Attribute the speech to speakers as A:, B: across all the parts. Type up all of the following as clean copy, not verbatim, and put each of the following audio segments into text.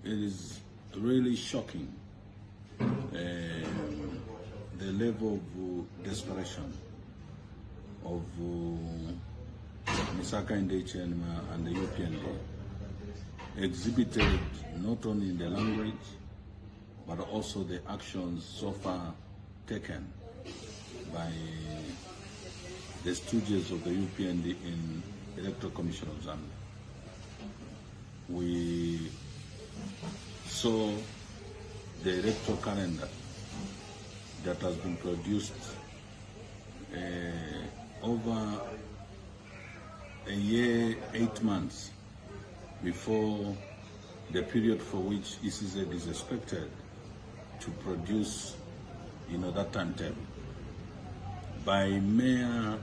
A: It is really shocking, the level of desperation of Misaka Ndeche and the UPND exhibited not only in the language, but also the actions so far taken by the stooges of the UPND in Electoral Commission of Zambia. We saw the electoral calendar that has been produced over a year, 8 months before the period for which ECZ is expected to produce, that timetable. By mere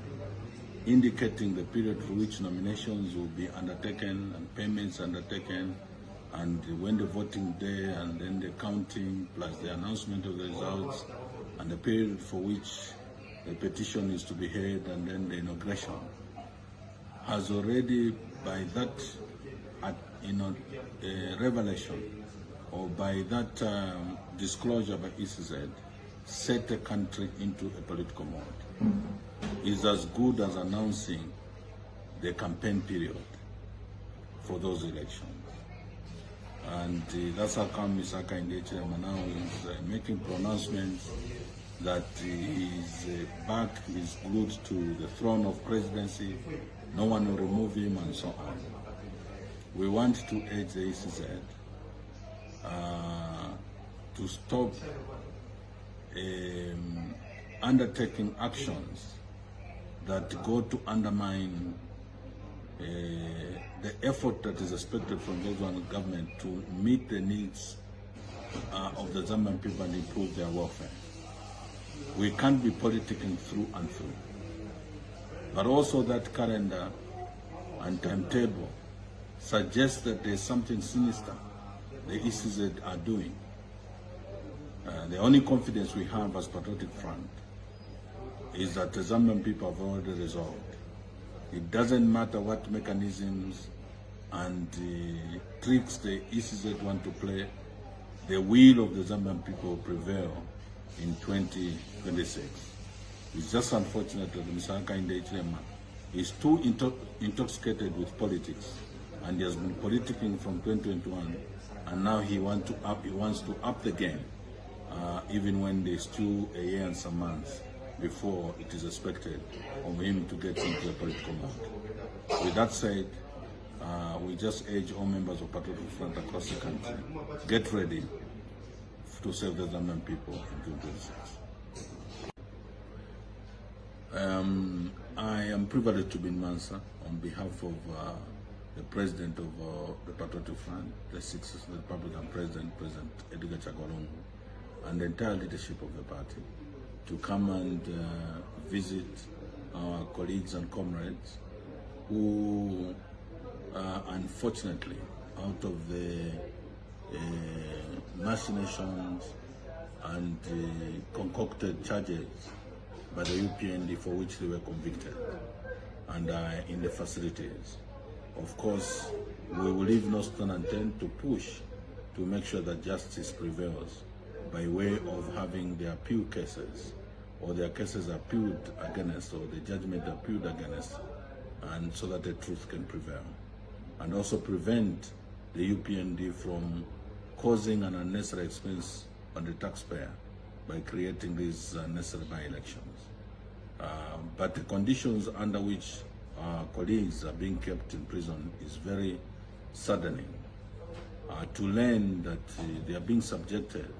A: indicating the period for which nominations will be undertaken and payments undertaken, and when the voting day and then the counting plus the announcement of the results and the period for which the petition is to be heard and then the inauguration, has already by that revelation or by that disclosure by ECZ set the country into a political mode. Is as good as announcing the campaign period for those elections. And that's how come Misaka Ndeche now is making pronouncements that his back is glued to the throne of presidency, no one will remove him, and so on. We want to urge the ECZ to stop undertaking actions that go to undermine the effort that is expected from those on the government to meet the needs of the Zambian people and improve their welfare. We can't be politicking through and through. But also that calendar and timetable suggests that there's something sinister the ECZ are doing. The only confidence we have as Patriotic Front is that the Zambian people have already resolved. It doesn't matter what mechanisms and tricks the ECZ want to play, the will of the Zambian people will prevail in 2026. It's just unfortunate that Misaka Ndeche is too intoxicated with politics, and he has been politicking from 2021, and now he wants to up the game, even when there's still a year and some months before it is expected of him to get into a political mode. With that said, we just urge all members of Patriotic Front across the country, get ready to serve the Zambian people in 2026. I am privileged to be in Mansa on behalf of the President of the Patriotic Front, the sixth Republican President, President Edgar Chagwa, and the entire leadership of the party, to come and visit our colleagues and comrades who, unfortunately, out of the machinations and concocted charges by the UPND for which they were convicted and are in the facilities. Of course, we will leave no stone unturned to push to make sure that justice prevails by way of having the appeal cases or their cases appealed against or the judgment appealed against, and so that the truth can prevail. And also prevent the UPND from causing an unnecessary expense on the taxpayer by creating these unnecessary by-elections. But the conditions under which our colleagues are being kept in prison is very saddening. To learn that they are being subjected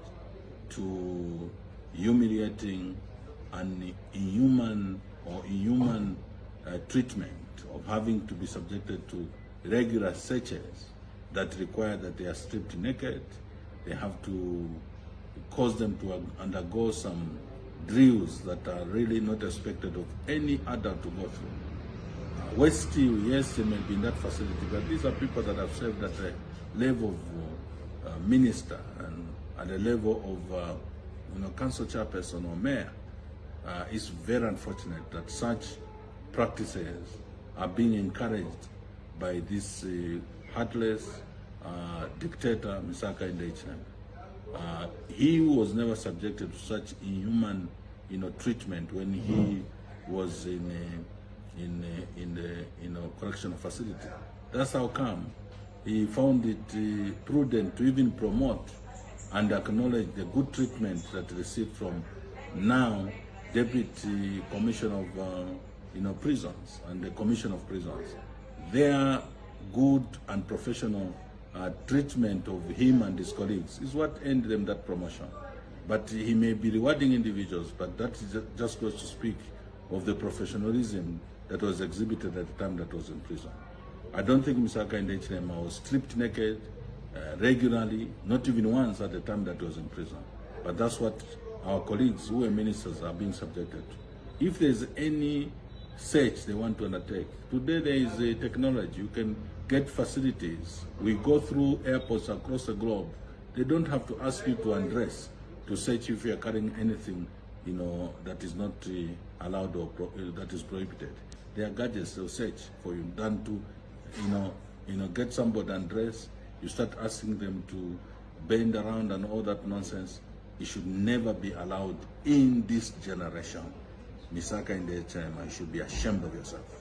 A: to humiliating and inhuman treatment of having to be subjected to regular searches that require that they are stripped naked. They have to cause them to undergo some drills that are really not expected of any adult to go through. West still, yes, they may be in that facility, but these are people that have served at a level of minister and at a level of council chairperson or mayor. It's very unfortunate that such practices are being encouraged by these heartless, dictator, Misaka in the H&M. He was never subjected to such inhuman, treatment when he was in the correctional facility. That's how come he found it prudent to even promote and acknowledge the good treatment that he received from now Deputy Commissioner of Prisons and the Commission of Prisons. Their good and professional treatment of him and his colleagues is what earned them that promotion. But he may be rewarding individuals, but that just goes to speak of the professionalism that was exhibited at the time that was in prison. I don't think Misaka in the H&M was stripped naked regularly, not even once at the time that he was in prison. But that's what our colleagues who are ministers are being subjected to. If there's any search they want to undertake, today there is a technology. You can get facilities. We go through airports across the globe. They don't have to ask you to undress to search if you are carrying anything, that is not allowed or that is prohibited. There are gadgets they'll search for you. Than to, get somebody undressed, you start asking them to bend around and all that nonsense. It should never be allowed in this generation. Misaka in the H&M, you should be ashamed of yourself.